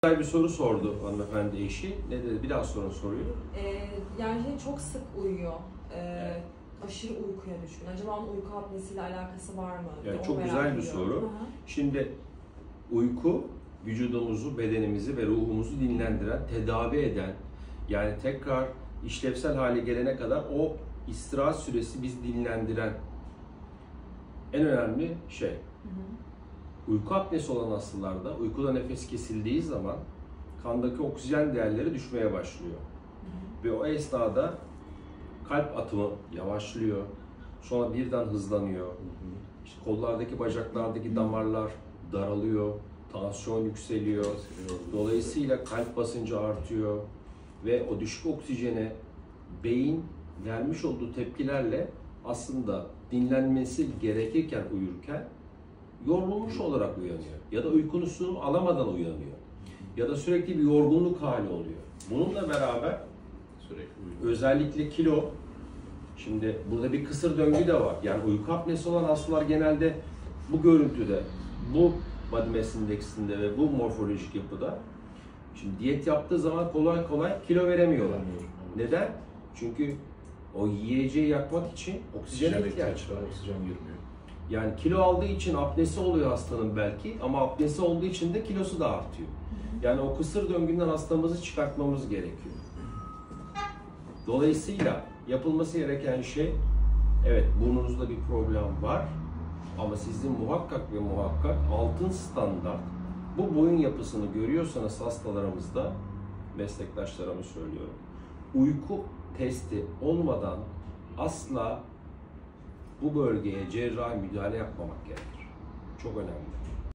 Güzel bir soru sordu hanımefendi eşi. Ne dedi? Bir daha sonra soruyor. Yani çok sık uyuyor. Aşırı uykuya düşkün. Acaba onun uyku apnesiyle alakası var mı? Yani çok güzel bir soru. Hı-hı. Şimdi uyku vücudumuzu, bedenimizi ve ruhumuzu dinlendiren, tedavi eden, yani tekrar işlevsel hale gelene kadar o istirahat süresi bizi dinlendiren en önemli şey. Hı-hı. Uyku apnesi olan hastalarda uykuda nefes kesildiği zaman kandaki oksijen değerleri düşmeye başlıyor. Hı-hı. Ve o esnada kalp atımı yavaşlıyor, sonra birden hızlanıyor. İşte kollardaki, bacaklardaki damarlar daralıyor, tansiyon yükseliyor. Dolayısıyla kalp basıncı artıyor ve o düşük oksijene beyin vermiş olduğu tepkilerle aslında dinlenmesi gerekirken uyurken yorulmuş olarak uyanıyor. Ya da uykusunu alamadan uyanıyor. Ya da sürekli bir yorgunluk hali oluyor. Bununla beraber özellikle kilo, şimdi burada bir kısır döngü de var. Yani uyku apnesi olan hastalar genelde bu görüntüde, bu body mass indeksinde ve bu morfolojik yapıda, şimdi diyet yaptığı zaman kolay kolay kilo veremiyorlar. Neden? Çünkü o yiyeceği yakmak için oksijene ihtiyaç var. Oksijen girmiyor. Yani kilo aldığı için apnesi oluyor hastanın belki, ama apnesi olduğu için de kilosu da artıyor. Yani o kısır döngünden hastamızı çıkartmamız gerekiyor. Dolayısıyla yapılması gereken şey, evet burnunuzda bir problem var ama sizin muhakkak ve muhakkak altın standart bu boyun yapısını görüyorsanız hastalarımızda, meslektaşlarımı söylüyorum, uyku testi olmadan asla bu bölgeye cerrahi müdahale yapmamak gerekir. Çok önemli.